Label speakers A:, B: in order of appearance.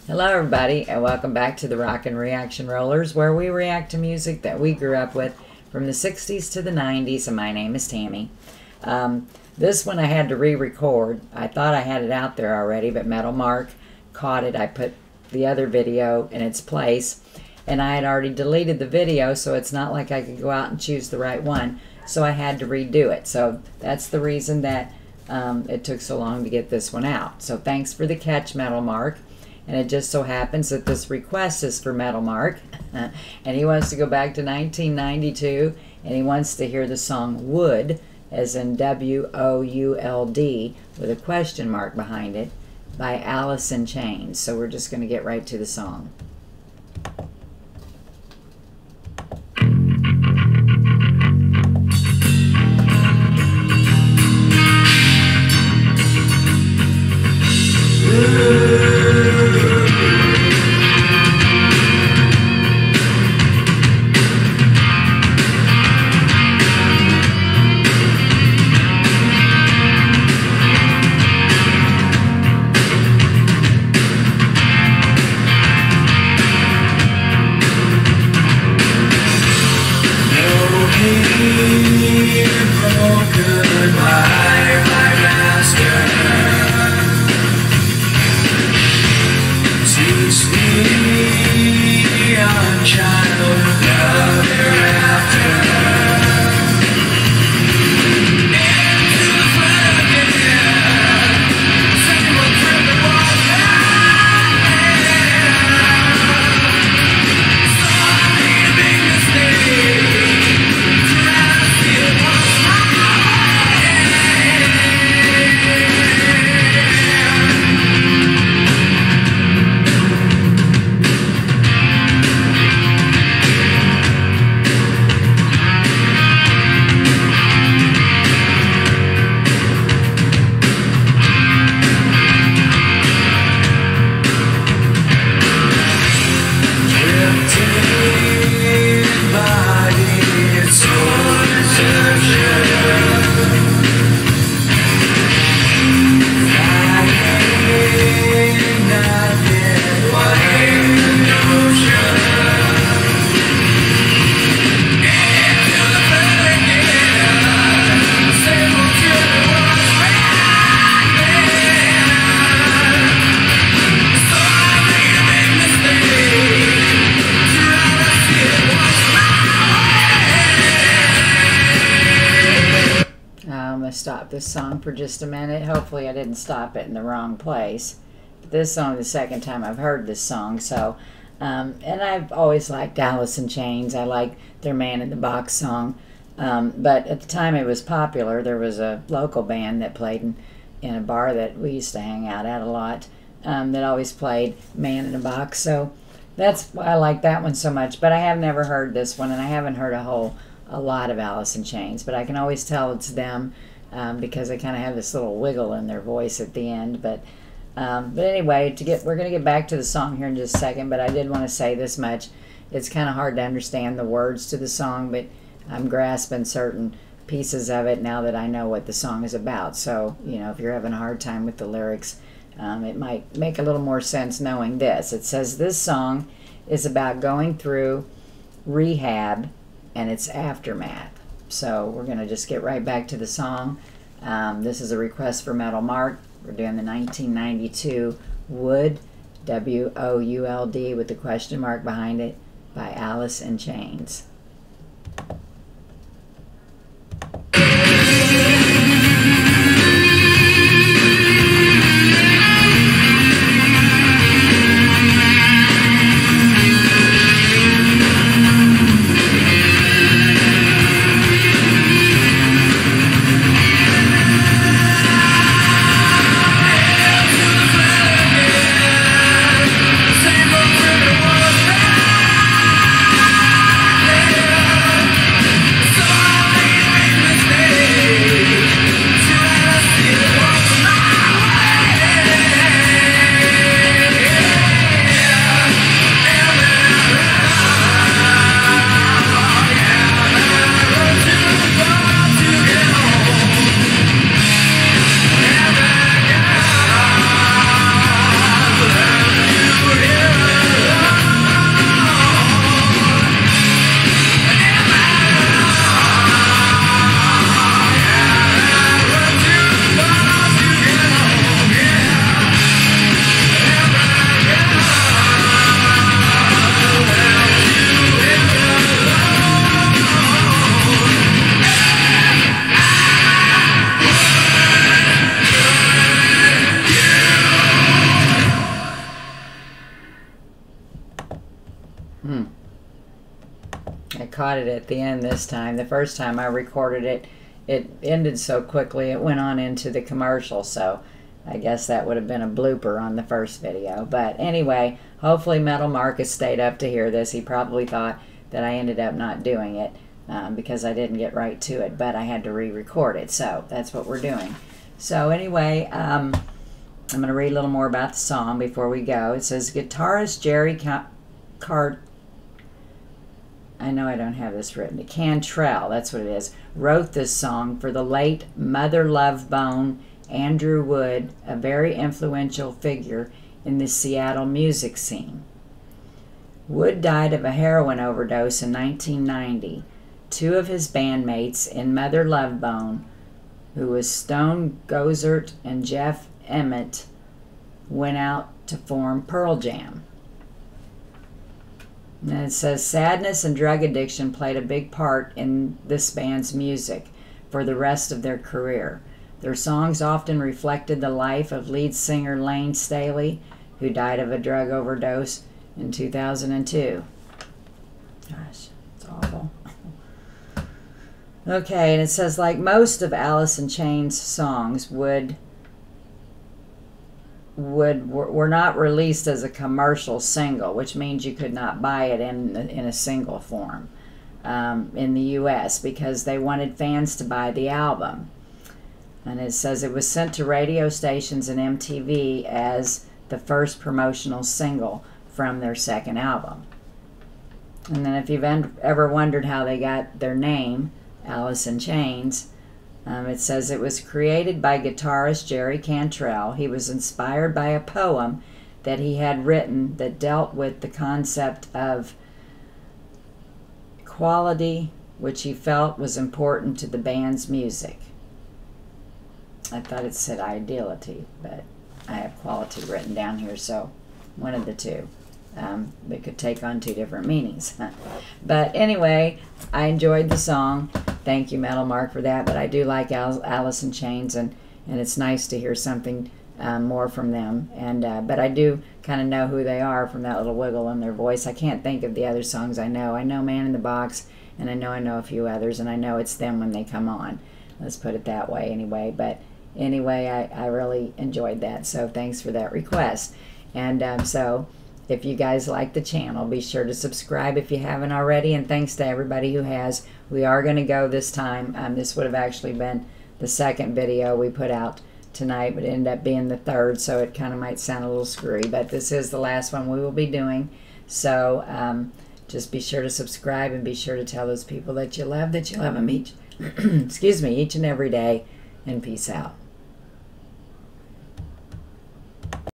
A: Hello everybody and welcome back to the Rockin Reaction Rollers, where we react to music that we grew up with from the 60s to the 90s, and my name is Tammy. This one I had to re-record. I thought I had it out there already, but Metal Mark caught it. I put the other video in its place, and I had already deleted the video, so it's not like I could go out and choose the right one, so I had to redo it. So that's the reason that it took so long to get this one out. So thanks for the catch, Metal Mark. And it just so happens that this request is for Metal Mark, and he wants to go back to 1992, and he wants to hear the song Would, as in W-O-U-L-D, with a question mark behind it, by Alice in Chains. So we're just going to get right to the song. Stop this song for just a minute. Hopefully I didn't stop it in the wrong place. But this song is the second time I've heard this song, so and I've always liked Alice in Chains. I like their Man in the Box song, but at the time it was popular. There was a local band that played in a bar that we used to hang out at a lot, that always played Man in the Box, so that's why I like that one so much. But I have never heard this one, and I haven't heard a lot of Alice in Chains, but I can always tell it's them. Because they kind of have this little wiggle in their voice at the end. But anyway, we're going to get back to the song here in just a second, but I did want to say this much. It's kind of hard to understand the words to the song, but I'm grasping certain pieces of it now that I know what the song is about. So, you know, if you're having a hard time with the lyrics, it might make a little more sense knowing this. It says this song is about going through rehab and its aftermath. So we're going to just get right back to the song. This is a request for Metal Mark. We're doing the 1992 Would, W-O-U-L-D, with the question mark behind it, by Alice in Chains. I caught it at the end this time. The first time I recorded it, it ended so quickly it went on into the commercial, so I guess that would have been a blooper on the first video. But anyway, hopefully Metal Marcus stayed up to hear this. He probably thought that I ended up not doing it because I didn't get right to it, but I had to re-record it, so that's what we're doing. So anyway, I'm going to read a little more about the song before we go. It says, guitarist Jerry I know I don't have this written. Cantrell, that's what it is, wrote this song for the late Mother Love Bone Andrew Wood, a very influential figure in the Seattle music scene. Wood died of a heroin overdose in 1990. Two of his bandmates in Mother Love Bone, who was Stone Gossard and Jeff Emmett, went out to form Pearl Jam. And it says, sadness and drug addiction played a big part in this band's music for the rest of their career. Their songs often reflected the life of lead singer Lane Staley, who died of a drug overdose in 2002. Gosh, it's awful. Okay, and it says, like most of Alice in Chains' songs, were not released as a commercial single, which means you could not buy it in a single form in the U.S. because they wanted fans to buy the album. And it says it was sent to radio stations and MTV as the first promotional single from their second album. And then if you've ever wondered how they got their name, Alice in Chains, it says it was created by guitarist Jerry Cantrell. He was inspired by a poem that he had written that dealt with the concept of quality, which he felt was important to the band's music. I thought it said ideality, but I have quality written down here, so one of the two. It could take on two different meanings. But anyway, I enjoyed the song. Thank you, Metal Mark, for that. But I do like Alice in Chains, and it's nice to hear something more from them. And but I do kind of know who they are from that little wiggle in their voice. I can't think of the other songs I know. I know Man in the Box, and I know a few others, and I know it's them when they come on. Let's put it that way anyway. But anyway, I really enjoyed that, so thanks for that request. And so if you guys like the channel, be sure to subscribe if you haven't already, and thanks to everybody who has. We are going to go this time. This would have actually been the second video we put out tonight, but it ended up being the third, so it kind of might sound a little screwy, but this is the last one we will be doing. So just be sure to subscribe, and be sure to tell those people that you love them each excuse me, each and every day, and peace out.